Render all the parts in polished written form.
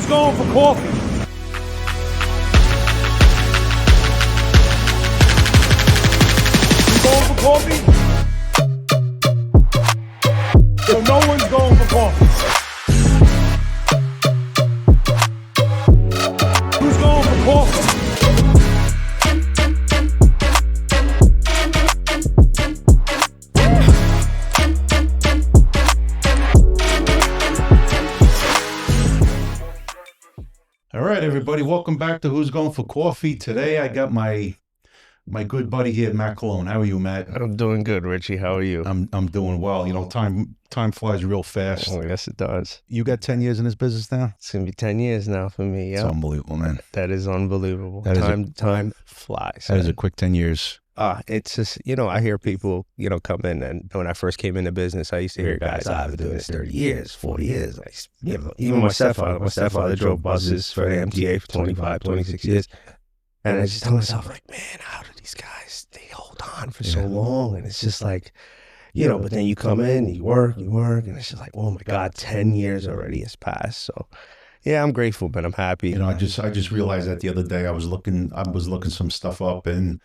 Who's going for coffee? Who's going for coffee? So no one's going for coffee. Who's going for coffee? All right, everybody, welcome back to Who's Going for Coffee. Today I got my good buddy here, Matt Cologne. How are you, Matt? I'm doing good, Richie. How are you? I'm doing well. You know, time flies real fast. Oh, yes, it does. You got 10 years in this business now? It's gonna be 10 years now for me. It's Yeah, unbelievable, man. that is unbelievable. That is Time flies. That is a quick 10 years. It's just, I hear people, come in, and when I first came into business, I used to hear guys, I've been doing this 30 years, 40 years. Even my stepfather drove buses for the MTA for 25, 26 years. And I just tell myself, like, man, how do these guys, they hold on for so long? And it's just like, but then you come in, you work, and it's just like, oh my God, 10 years already has passed. So yeah, I'm grateful, but I'm happy. You know, I just realized that the other day I was looking some stuff up and,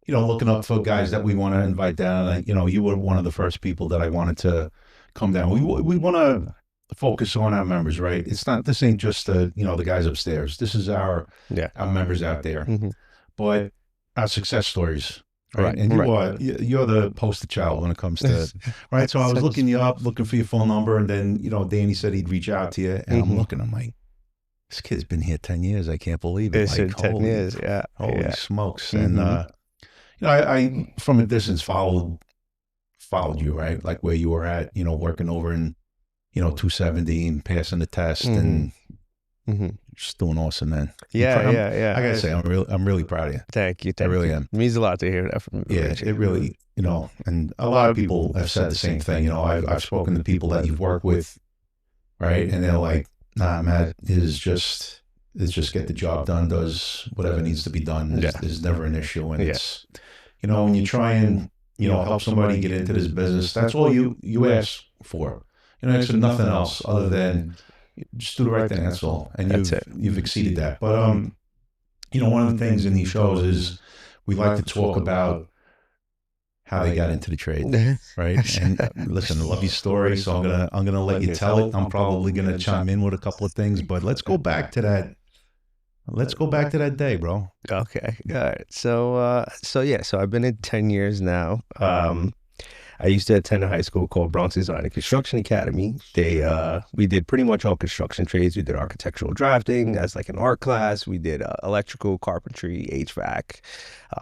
looking up for guys that we want to invite down. And, you were one of the first people that I wanted to come down. We want to focus on our members, right? This ain't just the guys upstairs. This is our members out there, but our success stories, right? And you're the poster child when it comes to, right? So I was looking you up, looking for your phone number, and then, Danny said he'd reach out to you, and I'm like, this kid's been here 10 years. I can't believe it. It's like, 10 years, yeah. Holy smokes. And, I from a distance followed you, right? Like where you were at, working over in, 270 and passing the test and just doing awesome, man. Yeah. I gotta say, I'm really proud of you. Thank you. I really am. It means a lot to hear that from you. Yeah, it really, and a lot of people have said the same thing. I've spoken to people that you've worked with, right? And they're like, nah, Matt is just get the job done, does whatever needs to be done. There's never an issue. And it's, when you try and, help somebody get into this business, that's all you ask for. Ask for nothing else other than just do the right thing. That's all. And you've exceeded that. But, one of the things in these shows is we like to talk about how they got into the trade, right? And listen, I love your story, so I'm gonna let you tell it. I'm probably gonna chime in with a couple of things, but let's go back to that. Let's go back to that day, bro. Okay, all right. So I've been in 10 years now. I used to attend a high school called Bronx Design and Construction Academy. We did pretty much all construction trades. We did architectural drafting as like an art class. We did electrical, carpentry, HVAC,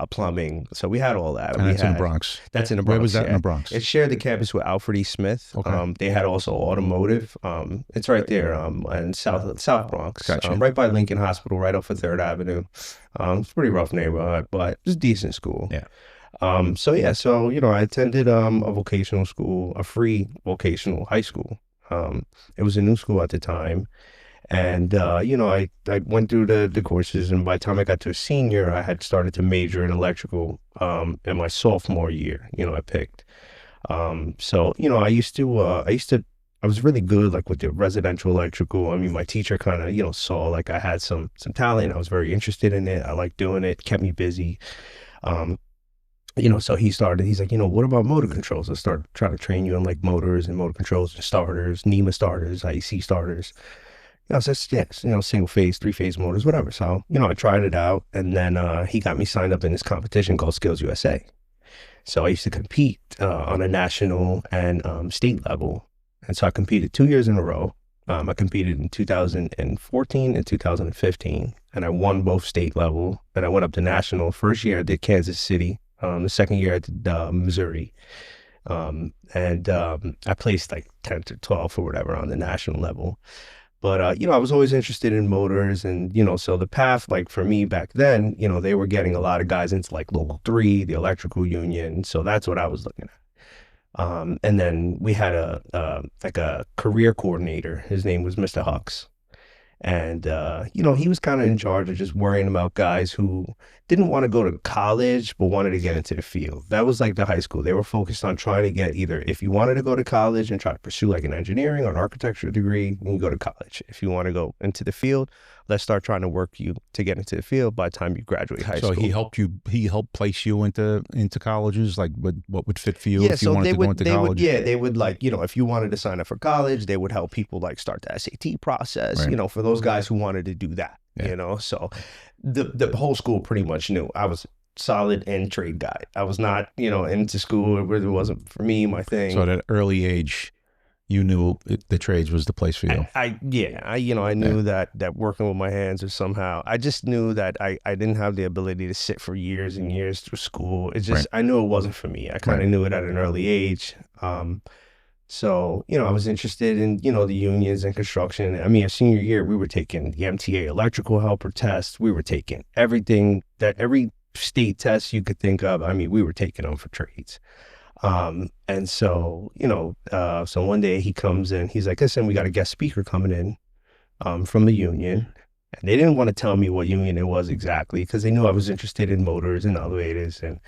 plumbing. So we had all that. And that's in the Bronx. That's in the Bronx. Where was that in the Bronx? It shared the campus with Alfred E. Smith. Okay. They had also automotive. It's right there in South Bronx. Gotcha. Right by Lincoln Hospital, right off of 3rd Avenue. It's a pretty rough neighborhood, but it's a decent school. Yeah. So I attended a vocational school, a free vocational high school. It was a new school at the time. And, I went through the courses, and by the time I got to a senior, I had started to major in electrical in my sophomore year, I picked. I was really good, like with the residential electrical. I mean, my teacher kind of, saw like I had some talent. I was very interested in it. I liked doing it, kept me busy. So he's like, what about motor controls? Let's start trying to train you on like motors and motor controls and starters, NEMA starters, IEC starters. So single phase, 3-phase motors, whatever. So, I tried it out, and then he got me signed up in this competition called Skills USA. So I used to compete on a national and state level. And so I competed 2 years in a row. I competed in 2014 and 2015, and I won both state level, and I went up to national. First year I did Kansas City. The second year I did Missouri. I placed like 10th or 12th or whatever on the national level. But, I was always interested in motors, and, so the path, like for me back then, they were getting a lot of guys into like Local 3, the electrical union. So that's what I was looking at. And then we had a career coordinator. His name was Mr. Hux. And, he was kind of in charge of just worrying about guys who didn't want to go to college, but wanted to get into the field. That was like the high school. They were focused on trying to get either, if you wanted to go to college and try to pursue like an engineering or an architecture degree, you can go to college. If you want to go into the field, let's start trying to work you to get into the field by the time you graduate high school. So he helped place you into colleges, like what would fit for you Yeah, if you so wanted they to go would, into they would, college? yeah, they would like, if you wanted to sign up for college, they would help people like start the SAT process, Right. for those guys who wanted to do that, Yeah. So the whole school pretty much knew I was solid and trade guy. I was not, into school. It really wasn't for me, my thing. So at an early age, you knew the trades was the place for you. I knew that working with my hands was somehow, I just knew that I didn't have the ability to sit for years and years through school. It's just, Right. I knew it wasn't for me. I kind of knew it at an early age. So, I was interested in, the unions and construction. I mean, our senior year, we were taking the MTA electrical helper test. We were taking every state test you could think of. I mean, we were taking them for trades. And so, so one day he comes in, he's like, listen, we got a guest speaker coming in, from the union. And they didn't want to tell me what union it was exactly because they knew I was interested in motors and elevators. And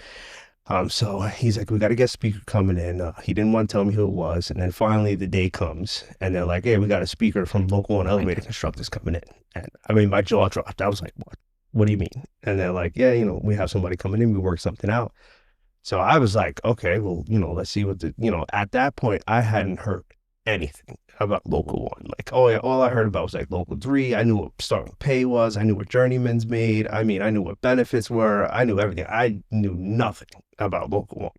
so he's like, we got a guest speaker coming in. He didn't want to tell me who it was. And then finally the day comes and they're like, hey, we got a speaker from local and elevator constructors coming in. And I mean, my jaw dropped. I was like, what? What do you mean? And they're like, yeah, we have somebody coming in. We work something out. So I was like, okay, well, let's see what at that point, I hadn't heard anything about Local 1. Like, oh yeah, all I heard about was like Local 3. I knew what starting pay was. I knew what journeyman's made. I mean, I knew what benefits were. I knew everything. I knew nothing about Local 1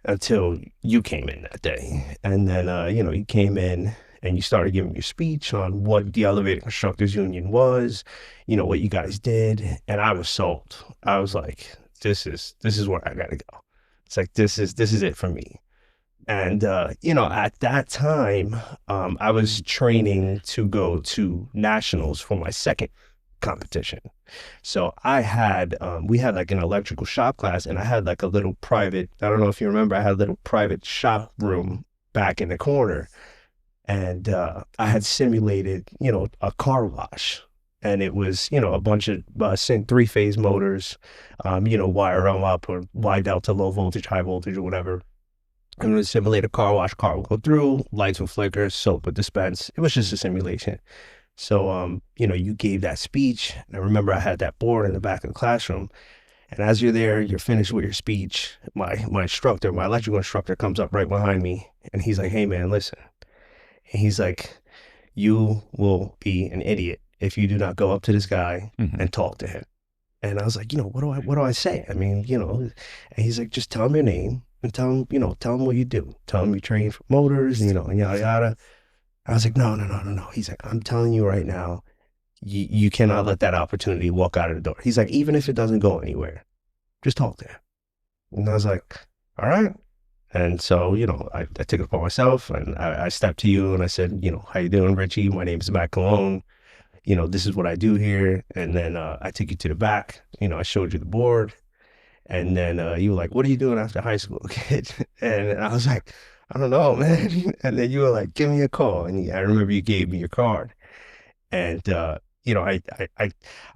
until you came in that day. And then, you came in and you started giving your speech on what the Elevator Constructors Union was, what you guys did. And I was sold. I was like, this is where I gotta go. It's like, this is it for me. And, at that time, I was training to go to nationals for my second competition. So we had like an electrical shop class and I had like a little private, I don't know if you remember, I had a little private shop room back in the corner. And I had simulated, a car wash. And it was, a bunch of three-phase motors, wire them up or wide out to low voltage, high voltage or whatever. And it would simulate a car wash. Car would go through, lights would flicker, soap would dispense. It was just a simulation. So, you gave that speech. And I remember I had that board in the back of the classroom. And as you're there, you're finished with your speech. My instructor, my electrical instructor comes up right behind me. And he's like, hey, man, listen. And he's like, you will be an idiot if you do not go up to this guy and talk to him. And I was like, what do I say? I mean, and he's like, just tell him your name and tell him what you do. Tell him you train for motors, and yada, yada. I was like, no. He's like, I'm telling you right now, you cannot let that opportunity walk out of the door. He's like, even if it doesn't go anywhere, just talk to him. And I was like, all right. And so, I took it upon myself and I stepped to you and I said, how you doing, Richie? My name is Matt Cologne. This is what I do here. And then I took you to the back, I showed you the board. And then you were like, what are you doing after high school, kid? And I was like, I don't know, man. And then you were like, give me a call. And I remember you gave me your card. And, I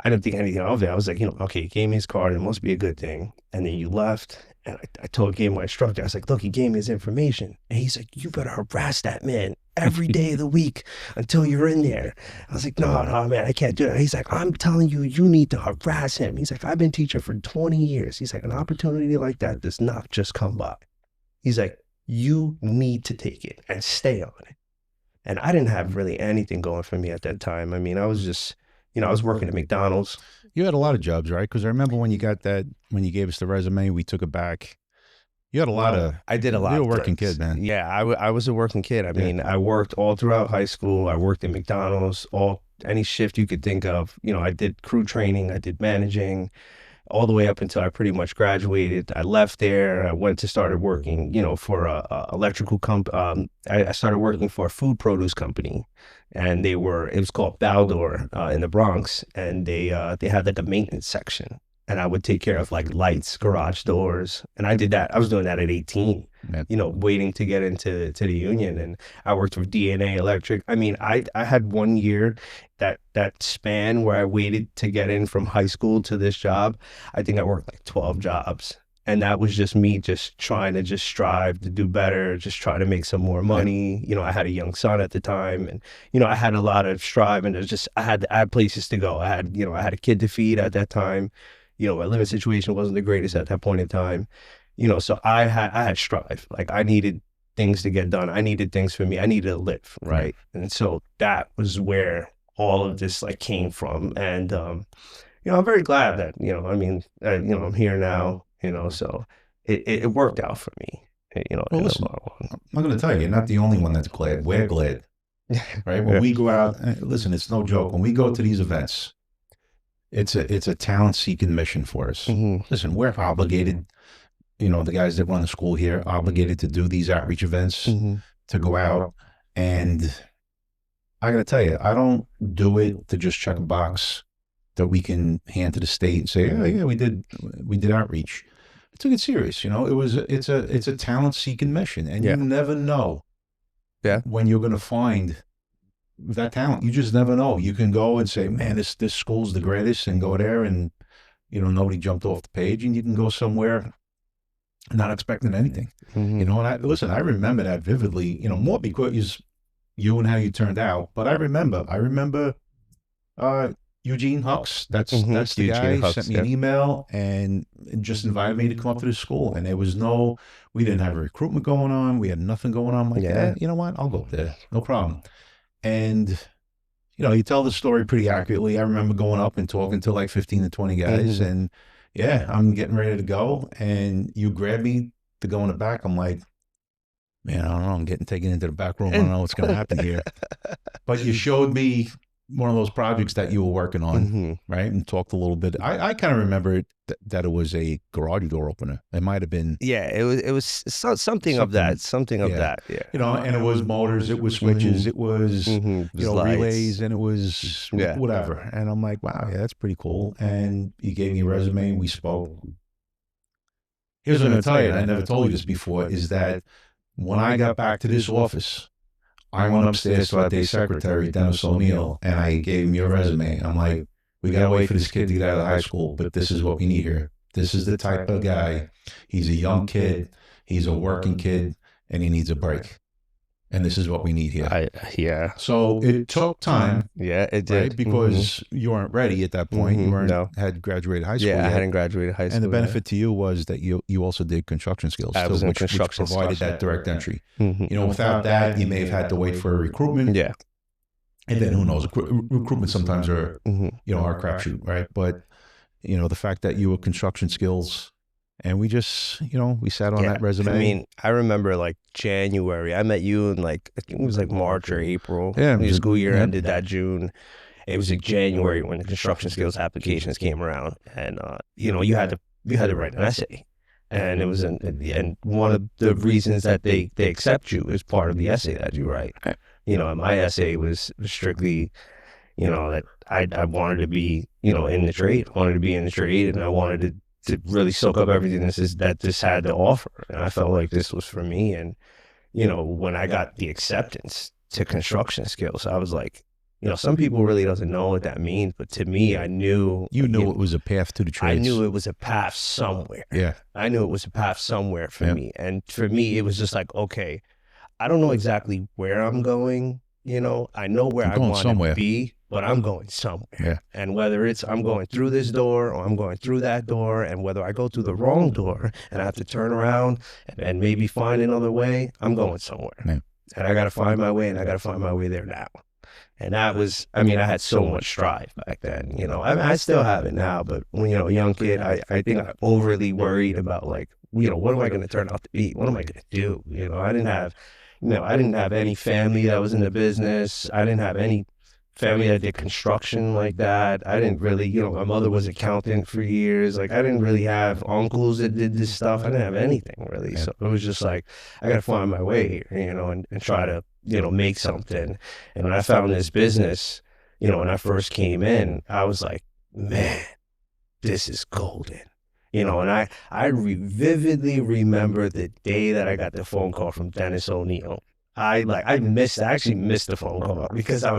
didn't think anything of it. I was like, okay, he gave me his card. It must be a good thing. And then you left. And I gave my instructor, I was like, look, he gave me his information. And he's like, you better harass that man every day of the week until you're in there. I was like, no, man, I can't do that. He's like, I'm telling you, you need to harass him. He's like, I've been teaching for 20 years. He's like, an opportunity like that does not just come by. He's like, you need to take it and stay on it. And I didn't have really anything going for me at that time. I mean, I was just, I was working at McDonald's. You had a lot of jobs, right? Because I remember when you gave us the resume, we took it back. You had a lot of. I did a lot. You were a working kid, man. Yeah, I was a working kid. I mean, I worked all throughout high school. I worked at McDonald's, any shift you could think of. I did crew training. I did managing, all the way up until I pretty much graduated. I left there. I went to started working, for a electrical company. I started working for a food produce company, and it was called Baldor in the Bronx, and they had like a maintenance section. and I would take care of like lights, garage doors. And I did that. I was doing that at 18, Yeah. you know, waiting to get into the union. And I worked for DNA Electric. I mean, I had 1 year that span where I waited to get in from high school to this job. I think I worked like 12 jobs. And that was just me just trying to just strive to do better, just try to make some more money. You know, I had a young son at the time, and, you know, I had a lot of strive, and it was just, I had places to go. I had a kid to feed at that time. You know, my living situation wasn't the greatest at that point in time. You know, so I had strive. Like, I needed things to get done. I needed things for me. I needed to live, right? And so that was where all of this like came from. And, you know, I'm very glad that, you know, I mean, you know, I'm here now, you know, so it worked out for me, you know. Well, listen, I'm going to tell you, you're not the only one that's glad. We're glad, right? When we go out, listen, it's no joke. When we go to these events, it's a talent-seeking mission for us. Listen, we're obligated, you know, the guys that run the school here, obligated to do these outreach events, to go out. And I got to tell you, I don't do it to just check a box that we can hand to the state and say, oh yeah, we did outreach. I took it serious, you know. It's a talent seeking mission, and you never know when you're going to find that talent. You just never know. You can go and say, man, this school's the greatest, and go there, and, you know, nobody jumped off the page, and you can go somewhere not expecting anything, you know. And I remember that vividly, you know, more because you and how you turned out, but I remember Eugene Hux, that's the guy, Hux, sent me an email and just invited me to come up to the school. And there was we didn't have a recruitment going on. We had nothing going on. I'm like, yeah, you know what? I'll go up there. No problem. And, you know, you tell the story pretty accurately. I remember going up and talking to like 15 to 20 guys, and yeah, I'm getting ready to go. And you grab me to go in the back. I'm like, man, I don't know. I'm getting taken into the back room. I don't know what's going to happen here. But you showed me one of those projects that you were working on, right? And talked a little bit. I kind of remember that it was a garage door opener. It might have been. Yeah, it was something of that. Yeah. You know, and it was motors, it was switches, it was, you know, lights, relays, and it was whatever. And I'm like, wow, yeah, that's pretty cool. And you gave me a resume, we spoke. Here's what I'm going to tell you, and I never told you this before, is that when I got back to this office, I went upstairs to our day secretary, Dennis O'Neill, and I gave him your resume. I'm like, we got to wait for this kid to get out of high school, but this is what we need here. This is the type of guy. He's a young kid. He's a working kid, and he needs a break. And this is what we need here. So it took time. Yeah, it did. Right? Because you weren't ready at that point. You had graduated high school. Yeah, I hadn't graduated high school. And the benefit to you was that you also did construction skills, which provided that direct entry. You know, without that, you may have had to wait for a recruitment. Yeah. And then who knows? Recruitment sometimes are, you know, our crapshoot, right? But, you know, the fact that you were construction skills. And we just, you know, we sat on that resume. I mean, I remember like January. I met you in like, I think it was like March or April. Yeah. The school year ended that June. It was like January when the construction skills applications came around. And, you know, you had to write an essay. And it was, and one of the reasons that they accept you is part of the essay that you write. You know, and my essay was strictly, you know, that I wanted to be, you know, in the trade. I wanted to be in the trade, and I wanted to really soak up everything that this had to offer. And I felt like this was for me. And, you know, when I got the acceptance to construction skills, I was like, you know, some people really doesn't know what that means, but to me, I knew. You knew it was a path to the trades. I knew it was a path somewhere. Yeah. I knew it was a path somewhere for me. And for me, it was just like, okay, I don't know exactly where I'm going. You know, I know where I want to be, but I'm going somewhere. Yeah. And whether it's I'm going through this door or I'm going through that door, and whether I go through the wrong door and I have to turn around and maybe find another way, I'm going somewhere. Yeah. And I got to find my way, and I got to find my way there now. And that was, I mean, I had so much strive back then, you know. I still have it now, but when, you know, a young kid, I think I overly worried about, like, you know, what am I going to turn out to be? What am I going to do? You know, I didn't have any family that was in the business. I didn't have any family that did construction like that. I didn't really, you know, my mother was accountant for years. Like, I didn't really have uncles that did this stuff. I didn't have anything really. So it was just like, I got to find my way here, you know, and try to, you know, make something. And when I found this business, you know, when I first came in, I was like, man, this is golden. You know, and I vividly remember the day that I got the phone call from Dennis O'Neil. I actually missed the phone call because I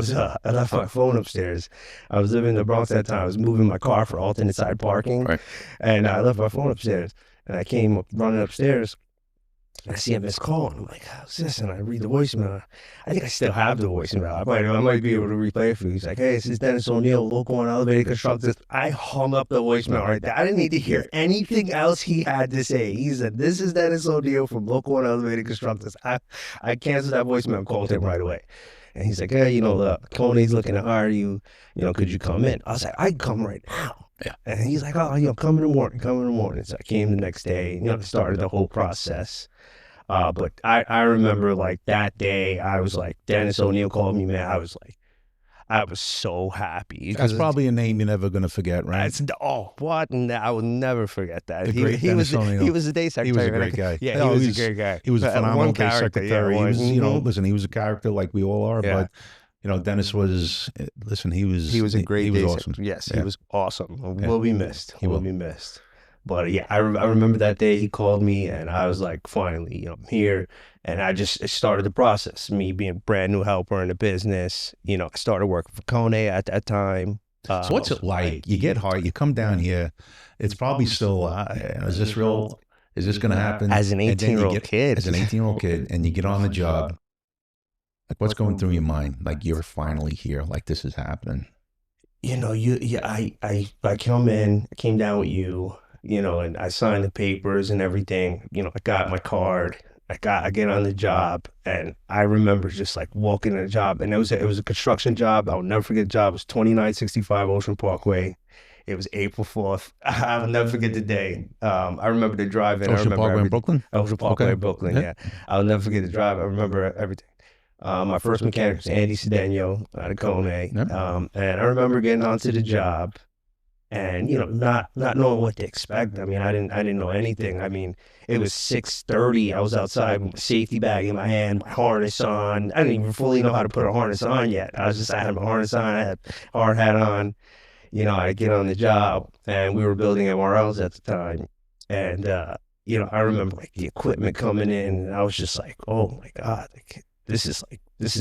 left my phone upstairs. I was living in the Bronx at that time. I was moving my car for alternate side parking, Right. and I left my phone upstairs. And I came running upstairs, and I see a missed call, and I'm like, how's this? And I read the voicemail. I think I still have the voicemail. I might be able to replay it for you. He's like, hey, this is Dennis O'Neil, local and elevated constructors. I hung up the voicemail right there. I didn't need to hear anything else he had to say. He said, this is Dennis O'Neil from local and elevated constructors. I canceled that voicemail and called him right away. And he's like, hey, Coney's looking to hire you. Could you come in? I was like, I can come right now. Yeah. And he's like, oh, come in the morning. So I came the next day, started the whole process. But I remember like that day, I was like, Dennis O'Neil called me, man. I was so happy. That's probably a name you're never going to forget, right? What? I will never forget that. The great Dennis O'Neil. He was a day secretary. He was a great guy. Yeah, he was a great guy. He was a phenomenal day secretary. Yeah, he was, listen, he was a character like we all are, but Dennis was, listen, he was a great he was awesome. Yes, Yeah. he was awesome. Yeah. Will be missed. He will be missed. But yeah, I remember that day he called me, and I was like, finally, I'm here. And I started the process, me being a brand new helper in the business. I started working for Kone at that time. So what's it like? You get hired, you come down here. It's probably still, is this real? Is this going to happen? As an 18-year-old kid. As an 18-year-old kid, and you get on the job. Like, what's going through your mind? Like, you're finally here. Like, this is happening. I come in, I came down with you, and I signed the papers and everything. I got my card. I get on the job, and I remember just like walking in the job, and it was a construction job. I'll never forget the job. It was 2965 Ocean Parkway. It was April 4th. I'll never forget the day. I remember the drive in. Ocean Parkway in Brooklyn? Ocean Parkway in Brooklyn, yeah. I'll never forget the drive. I remember everything. My first mechanic was Andy Cedeno out of Kone. And I remember getting onto the job and, not knowing what to expect. I mean, I didn't know anything. I mean, it was 6:30. I was outside with my safety bag in my hand, my harness on. I didn't even fully know how to put a harness on yet. I had my harness on, I had hard hat on. I get on the job, and we were building MRLs at the time. And, I remember like the equipment coming in, and I was just like, oh my God, this is big. This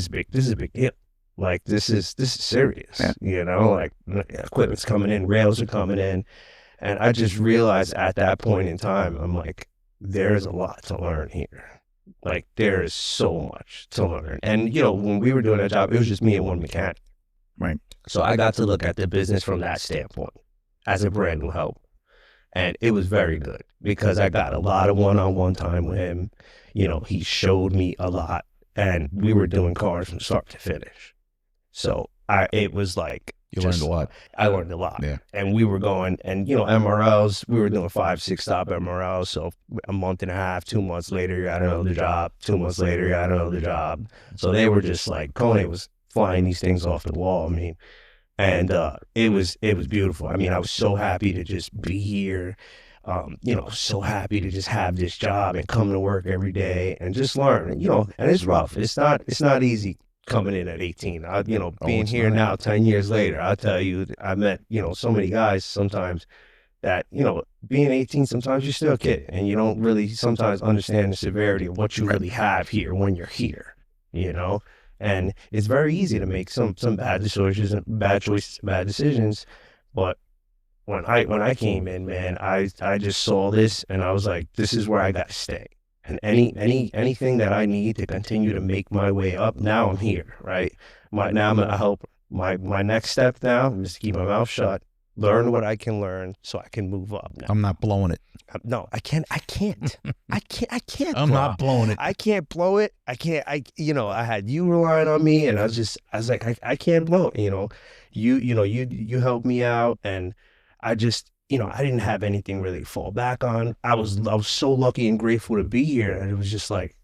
is a big deal. Like, this is serious. Like equipment's coming in, rails are coming in. And I just realized at that point in time, I'm like, there's a lot to learn here. Like, there is so much to learn. And, when we were doing that job, it was just me and one mechanic. Right. So I got to look at the business from that standpoint as a brand new help. And it was very good because I got a lot of one-on-one time with him. He showed me a lot, and we were doing cars from start to finish. So it was like, you learned a lot. I learned a lot. Yeah. And we were going, and MRLs, we were doing 5-6 stop MRLs. So a month and a half, 2 months later, you got another job. 2 months later, you got another job. So they were just like, Kone was flying these things off the wall. I mean, and it was beautiful. I mean, I was so happy to just be here. So happy to just have this job and come to work every day and just learn. And it's rough. It's not easy coming in at 18. Being here now 10 years later, I'll tell you, I met, so many guys sometimes that, being 18, sometimes you're still a kid and you don't really sometimes understand the severity of what you really have here when you're here, and it's very easy to make some bad choices, bad decisions. But when I came in, man, I just saw this and I was like, this is where I got to stay. And anything that I need to continue to make my way up, now I'm here, right? Now I'm a helper. My next step now is to keep my mouth shut, learn what I can learn so I can move up now. I'm not blowing it. No, I can't. I can't. I'm not blowing it. I can't blow it. I had you relying on me, and I was like, I can't blow it. You helped me out, and I just, I didn't have anything really to fall back on. I was so lucky and grateful to be here, and it was just like,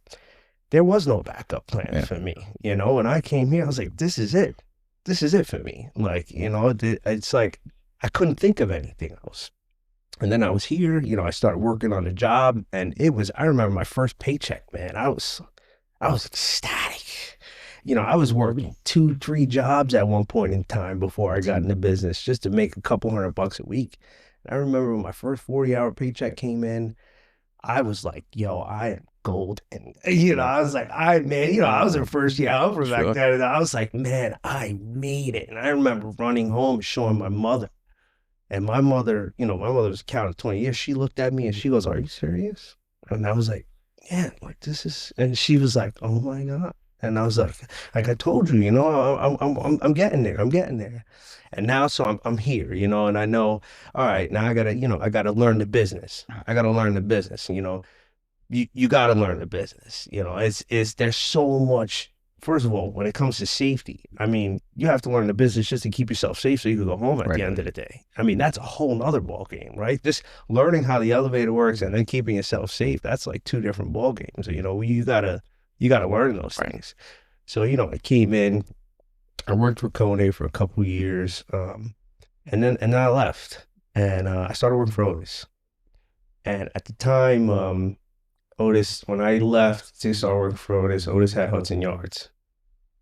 there was no backup plan for me. When I came here, I was like, this is it. This is it for me. Like, it's like, I couldn't think of anything else. And then I was here, I started working on the job, and I remember my first paycheck, man. I was ecstatic. I was working 2-3 jobs at one point in time before I got into business just to make a couple $100 a week. And I remember when my first 40-hour paycheck came in, I was like, yo, I am gold. And, I was like, I was in first year Alpha back then. And I was like, man, I made it. And I remember running home and showing my mother. And my mother, my mother was counting 20 years. She looked at me and she goes, are you serious? And I was like, yeah, like this is, and she was like, oh my God. And I was like I told you, I'm getting there. I'm getting there. And now, so I'm here, and I know, all right, now I gotta learn the business. I gotta learn the business, you gotta learn the business. There's so much. First of all, when it comes to safety, I mean, you have to learn the business just to keep yourself safe so you can go home at the end of the day. I mean, that's a whole nother ball game, right? Just learning how the elevator works and then keeping yourself safe, that's like 2 different ball games. You gotta learn those things. So, I came in, I worked for Kone for a couple of years, and then I left and I started working for Otis. And at the time, Otis, when I left to start working for Otis had Hudson Yards.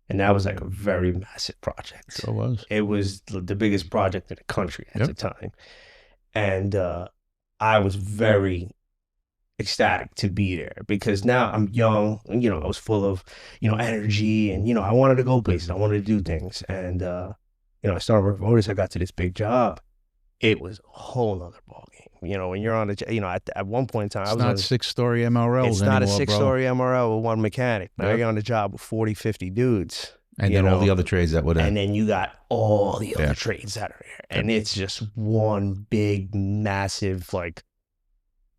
And that was like a very massive project. Sure was. It was the biggest project in the country at the time. And I was very ecstatic to be there because now I'm young, and, I was full of, energy and, I wanted to go places. I wanted to do things. And, I started working for Otis. I got to this big job. It was a whole nother ballgame. When you're on at one point in time, It's I was not 6-story MRLs It's not anymore, a 6-story MRL with one mechanic. Now you're on the job with 40, 50 dudes. And then all the other trades that would And then you got all the other trades that are there. And it's just one big, massive, like,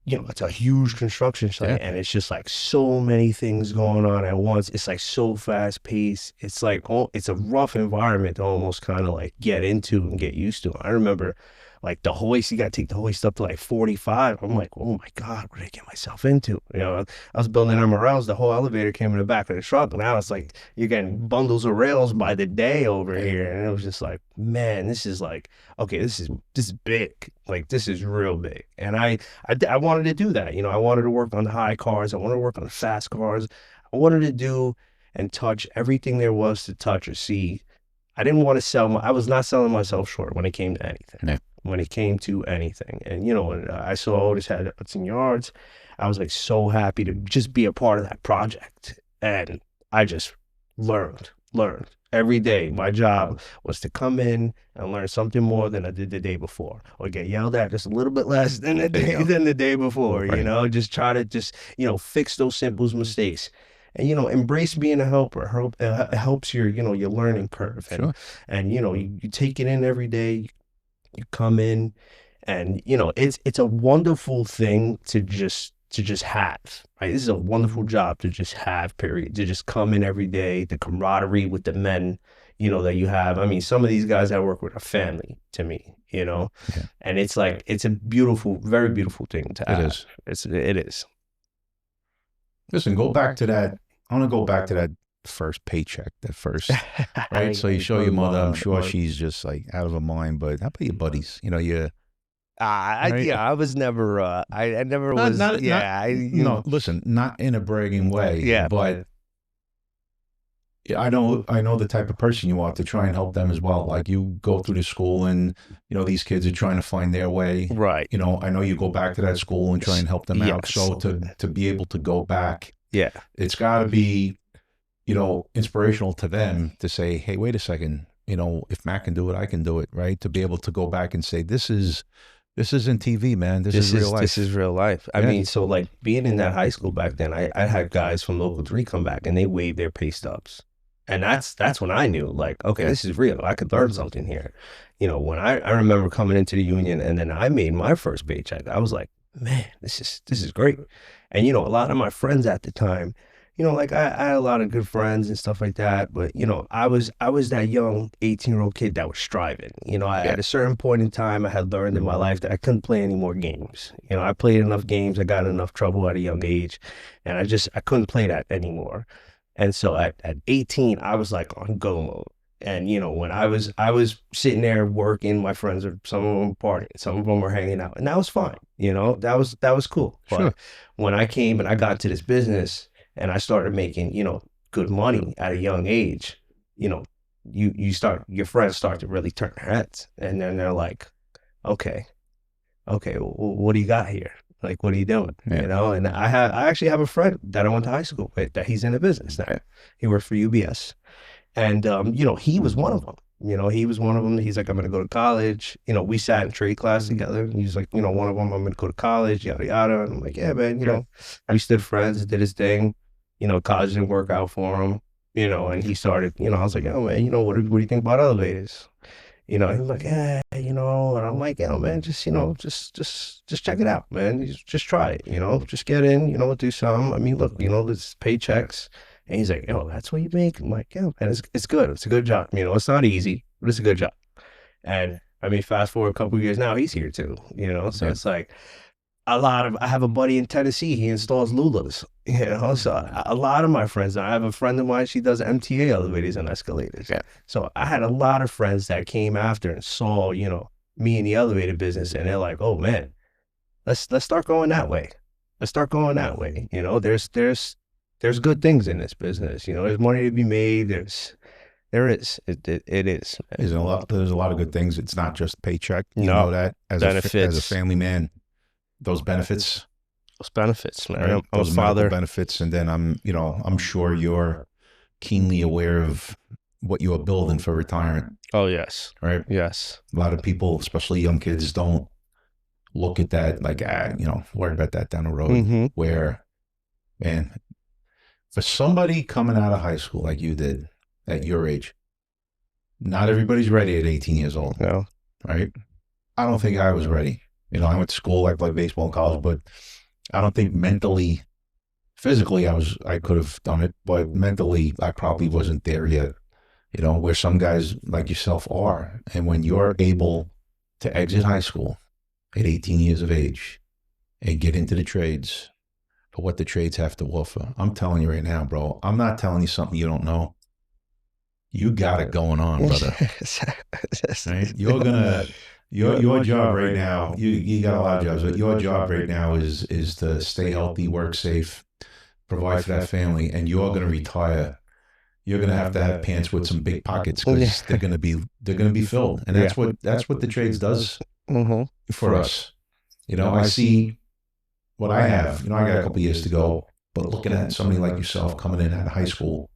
it's a huge construction site. And it's just like so many things going on at once. It's like so fast paced. It's like, it's a rough environment to almost kind of like get into and get used to. I remember like the hoist, you got to take the hoist up to like 45. I'm like, oh my God, what did I get myself into? I was building MRLs. The whole elevator came in the back of the truck. And now it's like, you're getting bundles of rails by the day over here. And it was just like, man, this is like, okay, this is big. Like, this is real big. And I wanted to do that. I wanted to work on the high cars. I wanted to work on the fast cars. I wanted to do and touch everything there was to touch or see. I didn't want to sell. I was not selling myself short when it came to anything. No. When it came to anything. And, when I saw Otis had Hudson Yards, I was like so happy to just be a part of that project. And I just learned every day. My job was to come in and learn something more than I did the day before, or get yelled at just a little bit less than the day before, just try to fix those simple mistakes. And, embrace being a helper. Helps your, your learning curve. And, and you take it in every day. You come in and, it's a wonderful thing to just have, right? This is a wonderful job to just have, period. To just come in every day, the camaraderie with the men, that you have. I mean, some of these guys I work with are family to me, and it's like, it's a beautiful, very beautiful thing to have. It is. Listen, go back to that. I want to go back to that first paycheck, right? So you show your mother, I'm sure she's just like out of her mind, but how about your buddies? I was never, I never was, listen, not in a bragging way, but I know the type of person you are to try and help them as well. Like, you go through the school and, these kids are trying to find their way. Right. I know you go back to that school and try and help them out. So to be able to go back, it's got to be, inspirational to them to say, hey, wait a second, if Matt can do it, I can do it, right? To be able to go back and say, this isn't TV, man. This is real life. This is real life. I mean, so like being in that high school back then, I had guys from Local 3 come back and they waved their pay stubs. And that's when I knew, like, okay, this is real. I could learn something here. When I remember coming into the union and then I made my first paycheck, I was like, man, this is great. And, a lot of my friends at the time, like I had a lot of good friends and stuff like that, but, I was that young 18-year-old kid that was striving. At a certain point in time, I had learned in my life that I couldn't play any more games. I played enough games. I got enough trouble at a young age, and I couldn't play that anymore. And so at 18, I was like on go mode. And, when I was sitting there working, my friends some of them were partying, some of them were hanging out, and that was fine. That was cool. But when I came and I got into this business and I started making, good money at a young age, you know, your friends start to really turn their heads, and then they're like, okay, what do you got here? Like, what are you doing? Yeah. You know, and I actually have a friend that I went to high school with that he's in a business now. He works for UBS. And, you know, he was one of them. You know, he was one of them. He's like, I'm going to go to college. You know, we sat in trade class together. He's like, you know, one of them, I'm going to go to college, yada, yada. And I'm like, yeah, man, you know, we stood friends, did his thing. You know, college didn't work out for him, you know, and he started, you know, I was like, oh, man, you know, what do you think about elevators? You know, he was like, yeah, you know, and I'm like, you know, man, just, you know, just check it out, man. Just try it, you know, just get in, you know, do some. I mean, look, you know, let's pay checks. And he's like, yo, that's what you make? I'm like, yeah, man, it's good. It's a good job. You know, it's not easy, but it's a good job. And I mean, fast forward a couple of years now, he's here too, you know? So it's like I have a buddy in Tennessee, he installs Lulas, you know? So a lot of my friends, I have a friend of mine, she does MTA elevators and escalators. Yeah. So I had a lot of friends that came after and saw, you know, me in the elevator business, and they're like, oh man, let's start going that way. Let's start going that way. You know, there's good things in this business. You know, there's money to be made. It is. It is. There's a lot of good things. It's not just paycheck. You No, know that as a family man, those benefits, man. right? I'm Those a father. medical benefits, and then I'm sure you're keenly aware of what you are building for retirement, Oh yes, right? yes. A lot of people, especially young kids, don't look at that like, worry about that down the road. Mm-hmm. Where, man, for somebody coming out of high school like you did at your age, not everybody's ready at 18 years old. No. Right? I don't think I was ready. You know, I went to school, I played baseball in college, but I don't think mentally, physically I could have done it, but mentally I probably wasn't there yet. You know, where some guys like yourself are. And when you're able to exit high school at 18 years of age and get into the trades for what the trades have to offer, I'm telling you right now, bro, I'm not telling you something you don't know. You got it going on, brother. Right? You're gonna your job right now, you got a lot of jobs, but your job right now is to stay healthy, work safe, provide for that family, and you're gonna retire. You're gonna have to have pants with some big pockets because they're gonna be filled, and that's what the trades does for us. You know, I see what I have. You know, I got a couple years to go, but looking at somebody like yourself coming in out of high school,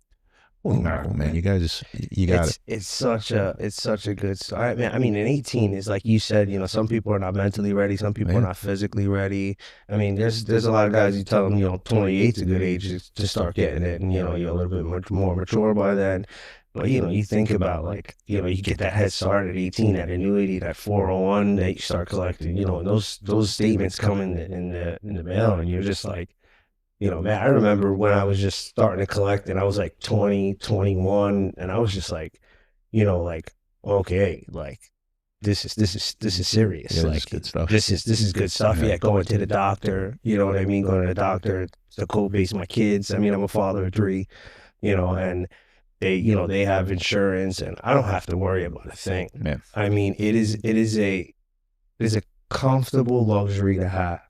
holy mackerel, man! You got it. It's such a good start. I mean, in 18 is like you said. You know, some people are not mentally ready. Some people are not physically ready. I mean, there's a lot of guys you tell them, you know, 28 is a good age to start getting it, and you know, you're a little bit more mature by then. But you know, you think about like, you know, you get that head start at 18, that annuity, that 401 that you start collecting. You know, and those statements come in the mail, and you're just like, you know, man, I remember when I was just starting to collect and I was like 20, 21, and I was just like, you know, like, okay, like this is serious. Yeah, like this is good stuff. This is good stuff. Yeah, going to the doctor, you know what I mean? Going to the doctor to co-base my kids. I mean, I'm a father of 3, you know, and they have insurance and I don't have to worry about a thing. Yeah. I mean, it is a comfortable luxury to have,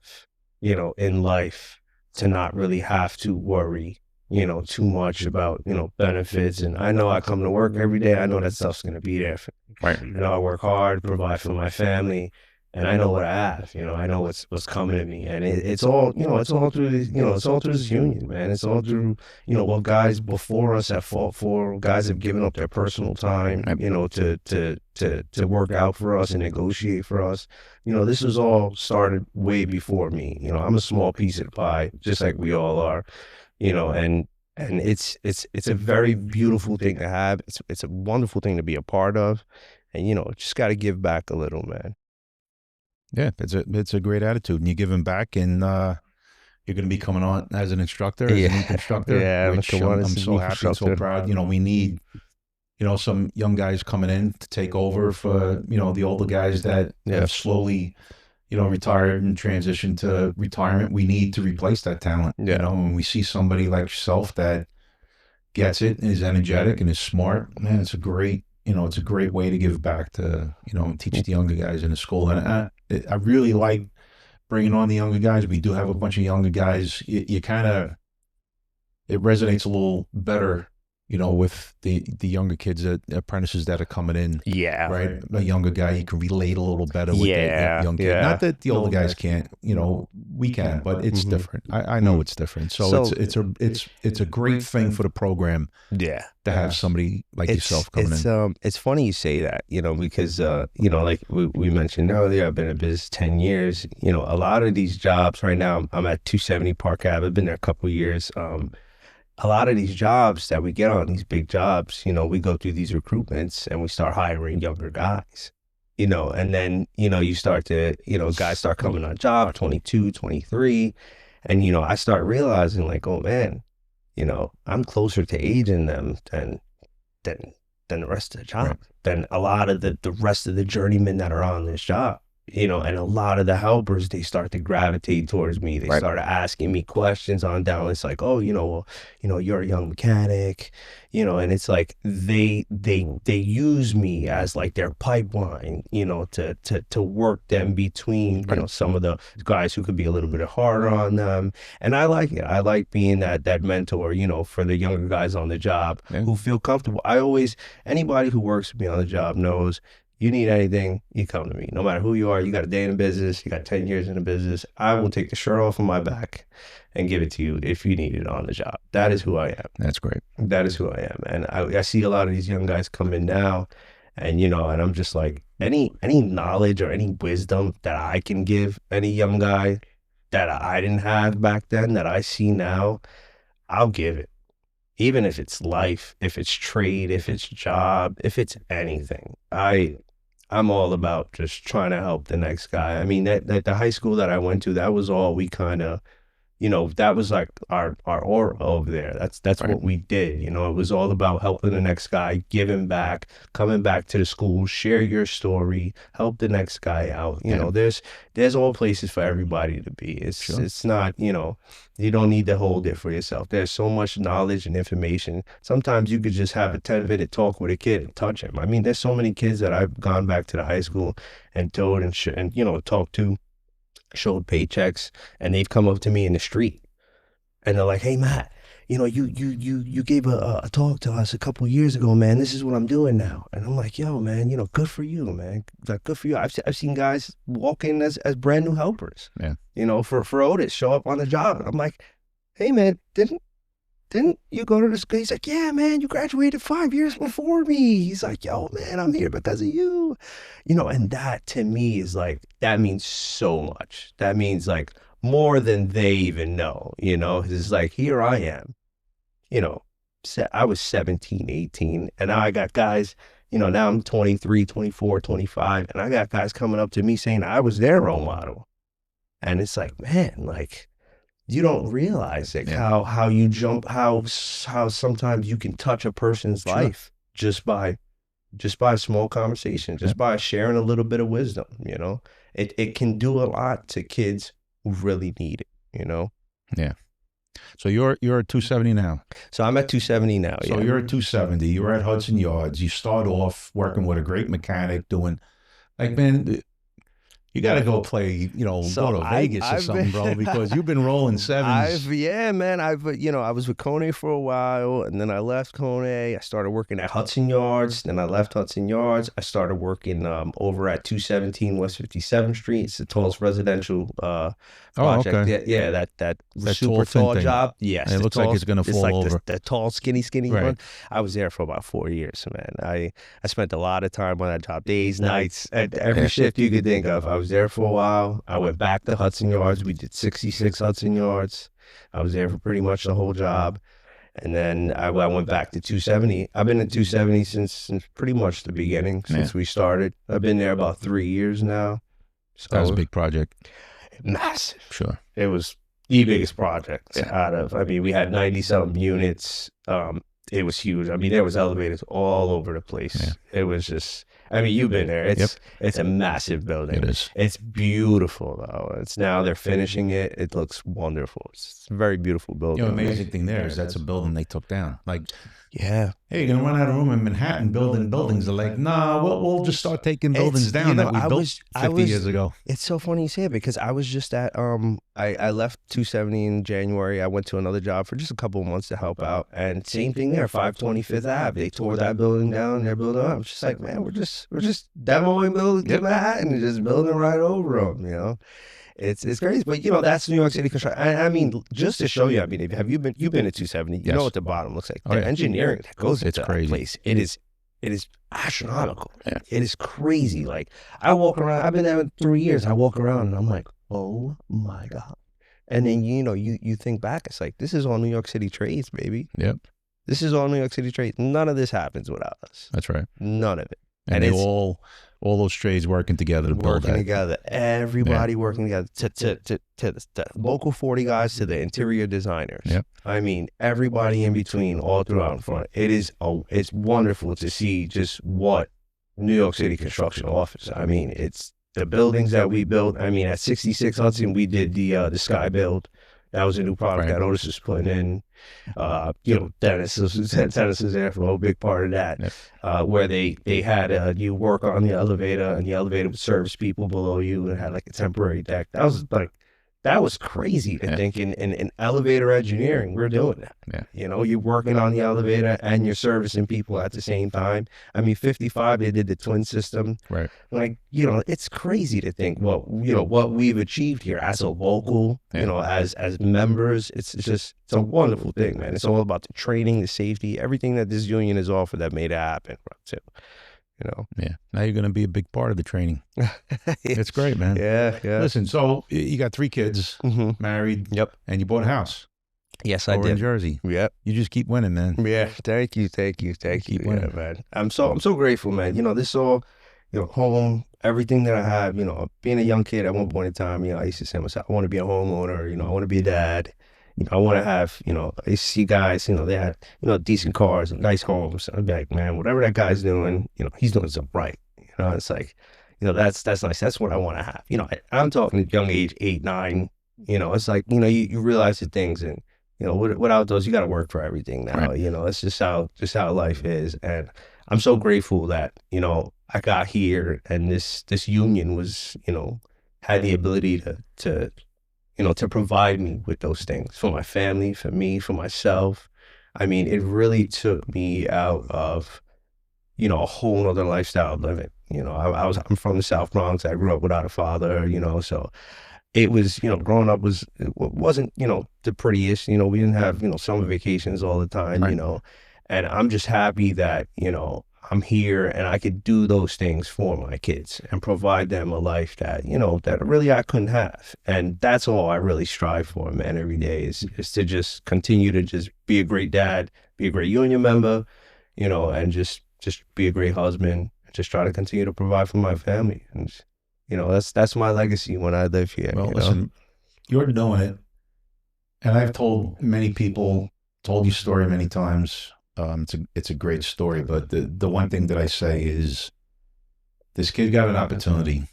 you know, in life, to not really have to worry, you know, too much about, you know, benefits. And I know I come to work every day. I know that stuff's going to be there for me. Right. You know, I work hard, provide for my family, and I know what I have. You know, I know what's coming to me, and it's all, you know, it's all through it's all through this union, man. It's all through, you know, what guys before us have fought for. Guys have given up their personal time, you know, to work out for us and negotiate for us. You know, this was all started way before me. You know, I'm a small piece of the pie, just like we all are. You know, and it's a very beautiful thing to have. It's a wonderful thing to be a part of, and you know, just got to give back a little, man. Yeah, it's a great attitude, and you're giving back, and you're going to be coming on as an instructor, as a instructor. Yeah, which I'm so happy and so proud. You know, we need, you know, some young guys coming in to take over for, you know, the older guys that have slowly, you know, retired and transitioned to retirement. We need to replace that talent. Yeah. You know, when we see somebody like yourself that gets it, is energetic and is smart, man, it's a great way to give back to, you know, teach the younger guys in the school. And I really like bringing on the younger guys. We do have a bunch of younger guys. You kind of, it resonates a little better, you know, with the younger kids, apprentices that are coming in. Yeah. Right. A younger guy, you can relate a little better with Yeah, that young kid. yeah. Not that the older No, guys can't, you know, we can, but it's Mhm. different. I know it's different. So, it's a great thing for the program Yeah. to have somebody like yourself coming in. It's funny you say that, you know, because you know, like we mentioned earlier, I've been in business 10 years. You know, a lot of these jobs right now, I'm at 270 Park Ave. I've been there a couple of years. A lot of these jobs that we get on, these big jobs, you know, we go through these recruitments and we start hiring younger guys, you know, and then, you know, you start to, you know, guys start coming on job 22, 23. And, you know, I start realizing like, oh man, you know, I'm closer to aging them than the rest of the job, Right. than a lot of the rest of the journeymen that are on this job. You know, and a lot of the helpers, they start to gravitate towards me. They Right. start asking me questions on down. It's like, oh, you know, well, you know, you're a young mechanic, you know, and it's like they use me as like their pipeline, you know, to work them between, you know, some of the guys who could be a little bit harder on them. And I like it. I like being that mentor, you know, for the younger guys on the job who feel comfortable. Anybody who works with me on the job knows, you need anything, you come to me. No matter who you are, you got a day in the business, you got 10 years in the business, I will take the shirt off of my back and give it to you if you need it on the job. That is who I am. That's great. That is who I am. And I see a lot of these young guys come in now, and, you know, and I'm just like, any knowledge or any wisdom that I can give any young guy that I didn't have back then, that I see now, I'll give it. Even if it's life, if it's trade, if it's job, if it's anything. I'm all about just trying to help the next guy. I mean, that the high school that I went to, that was all we kind of, you know, that was like our aura over there. That's what we did. You know, it was all about helping the next guy, giving back, coming back to the school, share your story, help the next guy out. You know, there's all places for everybody to be. It's not, you know, you don't need to hold it for yourself. There's so much knowledge and information. Sometimes you could just have a 10-minute talk with a kid and touch him. I mean, there's so many kids that I've gone back to the high school and told and you know, talked to, showed paychecks, and they've come up to me in the street and they're like, hey Matt, you know, you gave a talk to us a couple of years ago, man. This is what I'm doing now. And I'm like, yo, man, you know, good for you, man. Like, good for you. I've seen guys walk in as brand new helpers, you know, for Otis, show up on the job. And I'm like, hey man, didn't you go to the school? He's like, yeah, man, you graduated 5 years before me. He's like, yo, man, I'm here because of you. You know, and that to me is like, that means so much. That means like more than they even know, you know. It's like, here I am, you know, I was 17, 18, and now I got guys, you know, now I'm 23, 24, 25, and I got guys coming up to me saying I was their role model. And it's like, man, like, you don't realize it, how you jump, how sometimes you can touch a person's life just by a small conversation, just by sharing a little bit of wisdom, you know. It can do a lot to kids who really need it, you know. Yeah. So you're at 270 now. So I'm at 270 now. So you're at 270. You're at Hudson Yards. You start off working with a great mechanic doing, like, man, you got to go play, you know, go to Vegas or something, bro, because you've been rolling sevens. Yeah, man. You know, I was with Kone for a while, and then I left Kone. I started working at Hudson Yards. Then I left Hudson Yards. I started working over at 217 West 57th Street. It's the tallest residential project. Okay. Yeah, that super tall tall job. Yes. And it looks like it's going to fall like over. The tall, skinny one. I was there for about 4 years, man. I spent a lot of time on that job, days, nights, at every shift you could think of. I was there for a while. I went back to Hudson Yards. We did 66 Hudson Yards. I was there for pretty much the whole job. And then I went back to 270. I've been at 270 since pretty much the beginning, since we started. I've been there about 3 years now. So that was a big project. Massive. Sure. It was the biggest project we had 90-something units. It was huge. I mean, there was elevators all over the place. It was just, I mean, you've been there. It's a massive building. It is. It's beautiful though. It's now they're finishing it. It looks wonderful. It's a very beautiful building. Amazing thing there is that's a building they took down. Like, yeah. hey, you're gonna run out of room in Manhattan building buildings. They're like, nah, we'll just start taking buildings down that we built 50 years ago. It's so funny you say it because I was just at I left 270 in January. I went to another job for just a couple of months to help out, and same thing there, 525th Ave. They tore that building down. They're building up. I'm just like, man, we're just demoing buildings in Manhattan and just building right over them. It's crazy, but that's New York City construction. I mean, just to show you, I mean, you've been to 270, you know what the bottom looks like. The engineering that goes into that place, it is astronomical. Yeah. It is crazy. Like I walk around, I've been there 3 years. I walk around and I'm like, oh my God. And then you think back, it's like this is all New York City trades, baby. Yep. This is all New York City trades. None of this happens without us. That's right. None of it. And they all those trades working together to build that. Together, everybody working together to the local 40 guys to the interior designers. Yep. I mean, everybody in between, all throughout in front. It's wonderful to see just what New York City construction offers. I mean, it's the buildings that we built. I mean, at 66 Hudson, we did the Sky Build. That was a new product that Otis was putting in. Dennis was there for a big part of that. Yep. Where they had you work on the elevator, and the elevator would service people below you, and had like a temporary deck. That was crazy to think in elevator engineering, we're doing that. Yeah. You're working on the elevator and you're servicing people at the same time. I mean, 55, they did the twin system. Right. Like, it's crazy to think what we've achieved here as a local, as members. It's a wonderful thing, man. It's all about the training, the safety, everything that this union has offered that made it happen, too. Yeah. Now you're going to be a big part of the training. It's great, man. Yeah. Listen, so you got 3 kids, married. Yep. And you bought a house. Yes, I over did. in Jersey. Yep. You just keep winning, man. Yeah. Thank you. Keep winning. Yeah, man. I'm so grateful, man. This all, home, everything that I have, being a young kid at one point in time, I used to say to myself, I want to be a homeowner, I want to be a dad. I want to have, I used to see guys, they had, decent cars and nice homes. I'd be like, man, whatever that guy's doing, he's doing something right. It's like, that's nice. That's what I want to have. I'm talking young age, 8, 9, it's like, you realize the things and, without those, you got to work for everything now. Right. It's just how life is. And I'm so grateful that, I got here and this union was, had the ability to provide me with those things for my family, for me, for myself. I mean, it really took me out of, a whole other lifestyle living. I'm from the South Bronx. I grew up without a father, so it was, growing up wasn't, the prettiest, we didn't have, summer vacations all the time, Right. And I'm just happy that, I'm here and I could do those things for my kids and provide them a life that, that really I couldn't have. And that's all I really strive for, man, every day is to just continue to just be a great dad, be a great union member, and just be a great husband, and just try to continue to provide for my family. And, that's my legacy when I live here. Well, listen, you're doing it. And I've told your story many times. It's a great story, but the one thing that I say is this kid got an opportunity,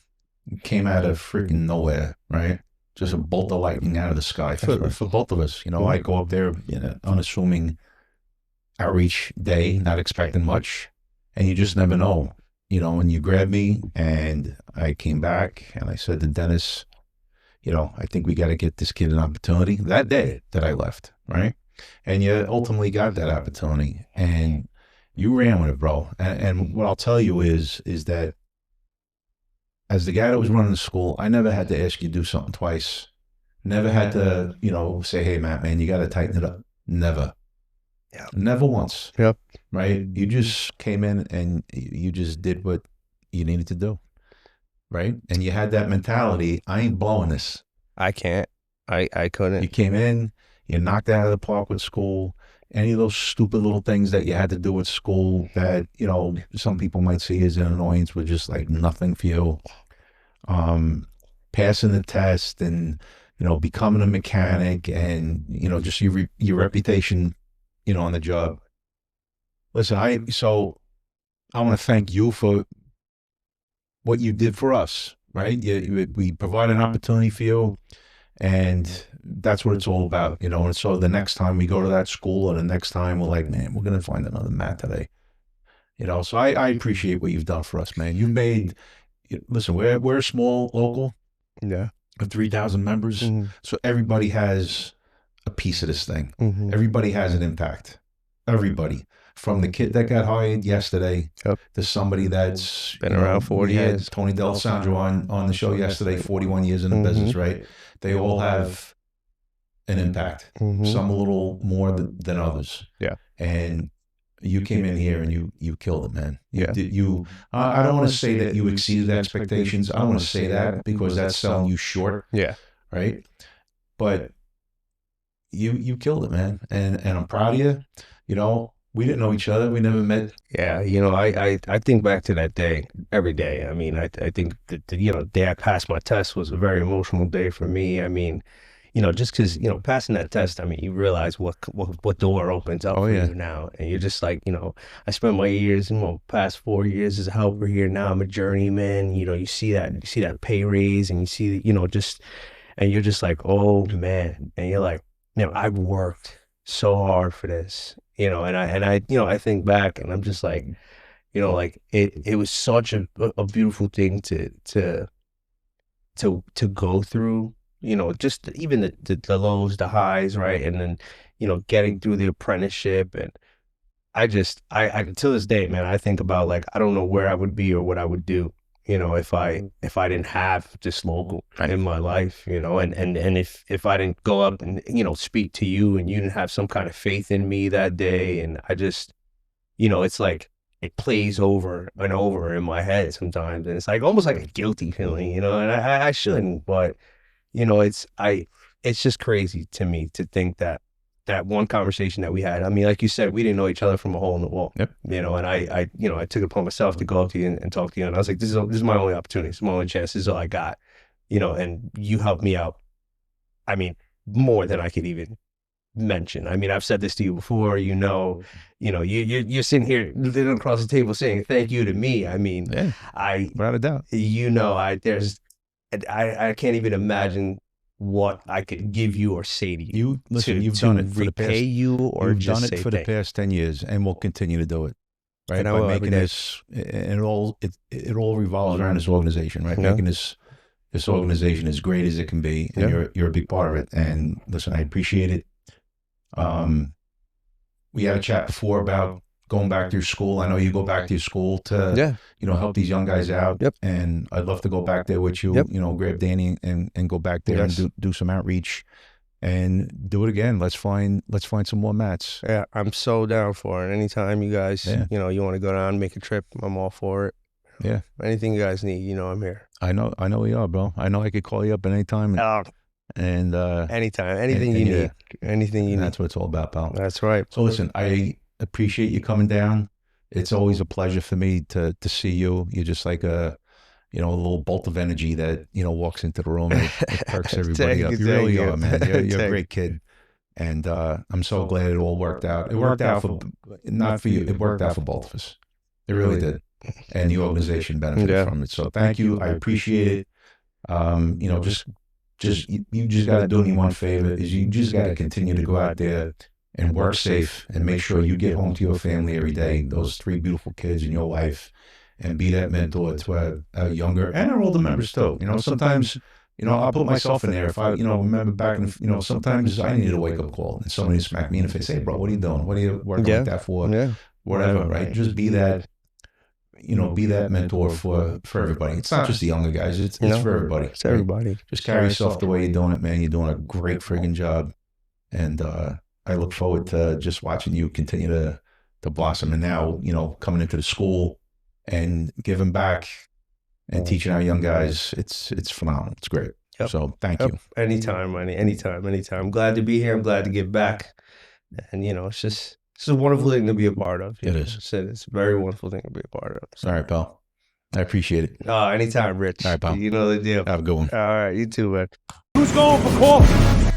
came out of freaking nowhere, right? Just a bolt of lightning out of the sky for both of us. I go up there, unassuming outreach day, not expecting much, and you just never know, when you grabbed me and I came back and I said to Dennis, I think we got to get this kid an opportunity that day that I left, right? And you ultimately got that opportunity and you ran with it, bro. And what I'll tell you is that as the guy that was running the school, I never had to ask you to do something twice. Never had to, say, hey, Matt, man, you got to tighten it up. Never. Yeah. Never once. Yep. Right? You just came in and you just did what you needed to do. Right? And you had that mentality, I ain't blowing this. I can't. I couldn't. You came in, you knocked it out of the park with school. Any of those stupid little things that you had to do with school that, some people might see as an annoyance were just like nothing for you. Passing the test and, becoming a mechanic and, just your reputation, on the job. Listen, I want to thank you for what you did for us, right? We provide an opportunity for you, and that's what it's all about, you know. And so the next time we go to that school, or the next time we're like, man, we're gonna find another Matt today, you know. So I appreciate what you've done for us, man. You've made. Listen, we're a small local, Yeah. of 3,000 members, so everybody has a piece of this thing. Everybody has an impact. Everybody. From the kid that got hired yesterday to somebody that's been around 40 years. Tony D'Alessandro on the show yesterday, 41 years in the business, right? They all have an impact. Some a little more than others. Yeah. And you came in here and you killed it, man. Yeah. I don't want to say that you exceeded expectations. I don't want to say that because that's selling you short. Yeah. Right. But you killed it, man. And I'm proud of you. You know, we didn't know each other. We never met. Yeah, you know, I think back to that day every day. I mean, I think that you know, the day I passed my test was a very emotional day for me. I mean, you know, just because, you know, passing that test, I mean, you realize what door opens up for you now, and you're just like, you know, I spent my years, past 4 years as a helper here. Now I'm a journeyman. You know, you see that pay raise, and you see, you know, and you're just like, oh man, and you're like, you know, I've worked so hard for this. You know, and I, you know, I think back and I'm just like, you know, like it was such a beautiful thing to go through, you know, just even the lows, the highs, right? And then, you know, getting through the apprenticeship. And I to this day, man, I think about like, I don't know where I would be or what I would do, you know, if I didn't have this local in my life, you know, and if I didn't go up and, you know, speak to you, and you didn't have some kind of faith in me that day. And I just, you know, it's like it plays over and over in my head sometimes, and it's like almost like a guilty feeling, you know, and I shouldn't, but you know, it's just crazy to me to think that one conversation that we had, I mean, like you said, we didn't know each other from a hole in the wall. Yep. You know, and I you know, I took it upon myself to go up to you and talk to you, and I was like, this is my only opportunity. It's my only chance. This is all I got. You know, and you helped me out. I mean, more than I could even mention. I mean, I've said this to you before, you know, you're sitting here living across the table saying thank you to me. I mean, without a doubt. You know, I can't even imagine what I could give you or say to you. Listen, you've done it for the past, you, or you've just done it for the past 10 years, and we'll continue to do it. Right, and by making this, and it all revolves around this organization, right? Yeah. Making this organization as great as it can be, and you're a big part of it. And listen, I appreciate it. We had a chat before about going back to your school. I know you go back to your school to, you know, help these young guys out. Yep. And I'd love to go back there with you. You know, grab Danny and go back there and do some outreach. And do it again. Let's find some more mats. Yeah, I'm so down for it. Anytime you guys, you know, you want to go down, make a trip, I'm all for it. Yeah. Anything you guys need, you know, I'm here. I know you are, bro. I know I could call you up at any time. And anytime, anything you need, anything you need. That's what it's all about, pal. That's right. So listen, I appreciate you coming down. It's always a pleasure for me to see you. You're just like a little bolt of energy that, you know, walks into the room and it perks everybody up. You really are, man. You're a great kid. And I'm so glad it all worked out. It worked out not for you. It worked out for both of us. It really did. And the organization benefited from it. So thank you. I appreciate it. You know, you just got to do me one favor, is you just got to continue to go out there and work safe and make sure you get home to your family every day, those 3 beautiful kids in your life, and be that mentor to our younger and our older members too. You know, sometimes, you know, I'll put myself in there. If I, you know, remember back in, you know, sometimes I needed a wake up call and somebody smacked me in the face. Hey, bro, what are you doing? What are you working like that for? Whatever, right? Just be that, you know, be that mentor for everybody. It's not just the younger guys. It's for everybody. It's everybody. Right? Just carry yourself the way you're doing it, man. You're doing a great friggin' job. And I look forward to just watching you continue to blossom. And now, you know, coming into the school and giving back and teaching our young guys, it's phenomenal. It's great. So thank you. Anytime, Manny. Anytime. I'm glad to be here. I'm glad to give back. And, you know, it's a wonderful thing to be a part of. It is. It's a very wonderful thing to be a part of. So. All right, pal. I appreciate it. Anytime, Rich. All right, pal. You know the deal. Have a good one. All right, you too, man. Who's going for coffee?